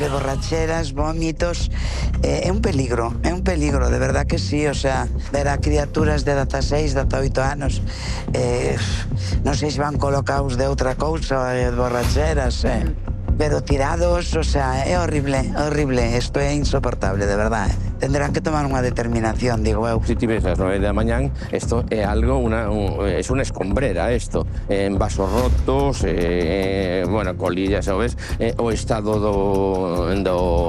de borracheras, vómitos, é un peligro, de verdad que sí, o sea, ver a criaturas de 16, 18 anos, non sei se van colocados de outra cousa, de borracheras, pero tirados, o sea, é horrible, isto é insoportable, de verdad. Tendrán que tomar unha determinación, digo eu. Si ti ves as 9 da mañán, isto é algo, é unha escombrera, isto, en vasos rotos, bueno, colillas, sabes, o estado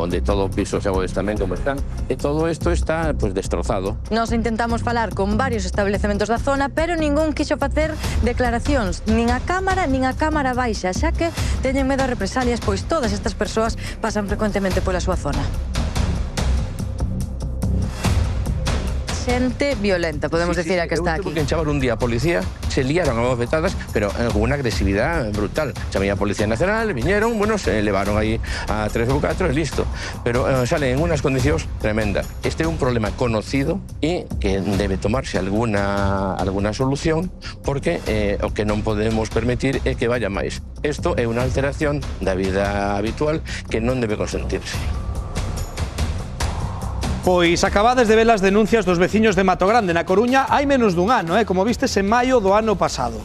de todo o piso, sabes, tamén como están, e todo isto está, pues, destrozado. Nos intentamos falar con varios establecementos da zona, pero ningún quixo facer declaracións, nin a Cámara Baixa, xa que teñen medo a represalias, pois todas estas persoas pasan frecuentemente pola súa zona. Xente violenta, podemos decir, a que está aquí. Porque enchaban un día a policía, se liaron a bofetadas, pero con unha agresividade brutal. Chamei a Policía Nacional, viñeron, bueno, se levaron aí a 3 ou 4 e listo. Pero salen en unas condicións tremendas. Este é un problema conocido e que debe tomarse alguna solución, porque o que non podemos permitir é que vaya máis. Isto é unha alteración da vida habitual que non debe consentirse. Pois acabades de ver as denuncias dos veciños de Matogrande, na Coruña, hai menos dun ano, como vistes en maio do ano pasado.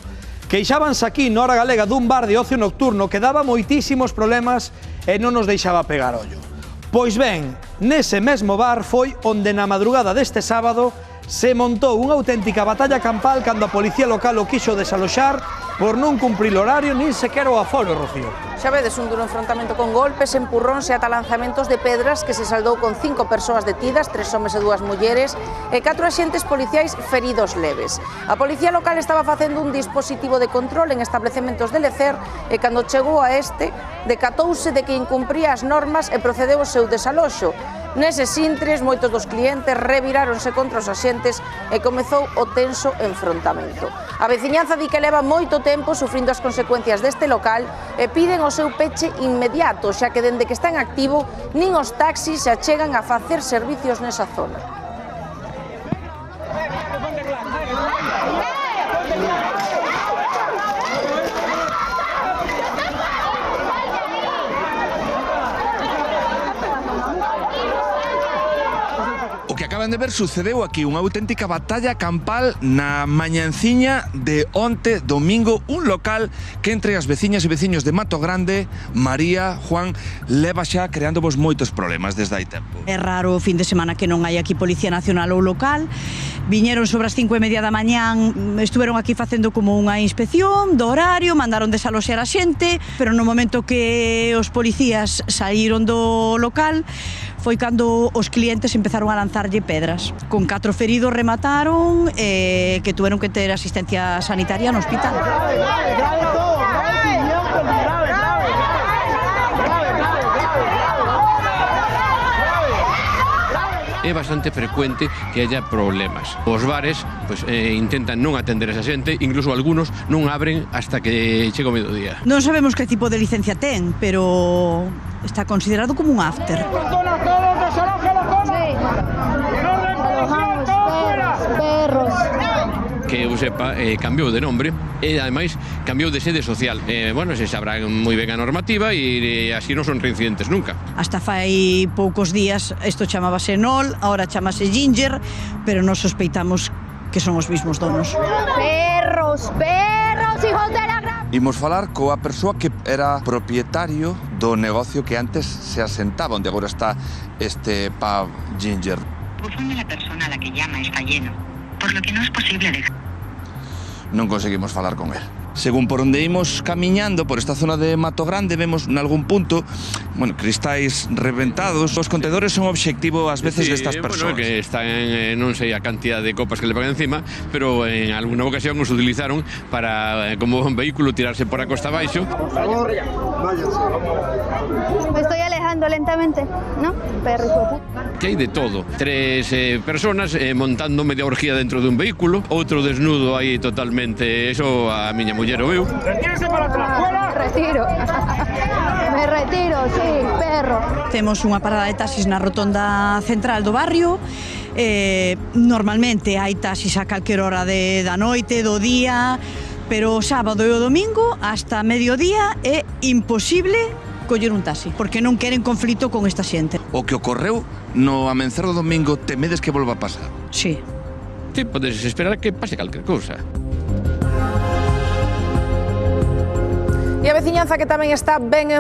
Queixábanse aquí na Hora Galega dun bar de ocio nocturno que daba moitísimos problemas e non nos deixaba pegar ollo. Pois ben, nese mesmo bar foi onde na madrugada deste sábado se montou unha auténtica batalla campal cando a policía local o quixo desaloxar por non cumprir o horario nin sequer o aforo, Rocío. Xa vedes, un duro enfrontamento con golpes, empurróns e ata lanzamentos de pedras que se saldou con 5 persoas detidas, 3 homes e 2 mulleres e 4 axentes policiais feridos leves. A policía local estaba facendo un dispositivo de control en establecementos de Lecer e cando chegou a este, decatouse de que incumpría as normas e procedeu ao seu desaloxo. Neses intres, moitos dos clientes reviráronse contra os axentes e comezou o tenso enfrontamento. A veciñanza di que leva moito tempo sufrindo as consecuencias deste local e piden o seu peche inmediato, xa que dende que está en activo, nin os taxis se achegan a facer servicios nesa zona. O que acaban de ver sucedeu aquí unha auténtica batalla campal na mañanciña de onte domingo, un local que entre as veciñas e veciños de Matogrande, María, Juan, leva xa creándovos moitos problemas desde hai tempo. É raro o fin de semana que non hai aquí Policía Nacional ou local. Viñeron sobre as 5:30 da mañán, estuveron aquí facendo como unha inspección do horario, mandaron desaloxar a xente, pero no momento que os policías saíron do local foi cando os clientes empezaron a lanzarlle pedras. Con 4 feridos remataron que tuveron que ter asistencia sanitaria no hospital. É bastante frecuente que haya problemas. Os bares pues, intentan non atender a esa xente, incluso algunos non abren hasta que chega o mediodía. Non sabemos que tipo de licencia ten, pero está considerado como un after. Perros. Que eu sepa, cambiou de nombre e, ademais, cambiou de sede social. Bueno, se sabrá moi ben a normativa e así non son reincidentes nunca. Hasta fai poucos días isto chamábase Nol, ahora chamase Ginger, pero nos sospeitamos que son os mismos donos. Perros, hijos de la gran... Imos falar coa persoa que era propietario do negocio que antes se asentaba, onde agora está este pub Ginger. El buzón de la persona a la que llama está lleno, por lo que no es posible dejar. Non conseguimos falar con él. Según por onde imos camiñando por esta zona de Matogrande, vemos nalgún punto, bueno, cristais reventados. Os contedores son obxectivo ás veces destas persoas. Bueno, que están, non sei a cantidad de copas que le pagan encima, pero en alguna ocasión os utilizaron para, como un vehículo, tirarse por a costa abaixo. Por favor, váyanse. Me estoy alejando lentamente, ¿no? Perro, hijo de puta. Que hai de todo. 3 personas montando media orgía dentro de un vehículo, outro desnudo aí totalmente, eso a miña muller o eu. Retírese para atrás, fuera. Me retiro, sí, perro. Temos unha parada de taxis na rotonda central do barrio. Normalmente hai taxis a calquer hora da noite, do día, pero o sábado e o domingo hasta mediodía é imposible coller un taxi, porque non queren conflito con esta xente. O que ocorreu no amencer do domingo temedes que volva a pasar? Sí. Sí, podes esperar que pase calquer cousa. E a veciñanza que tamén está ben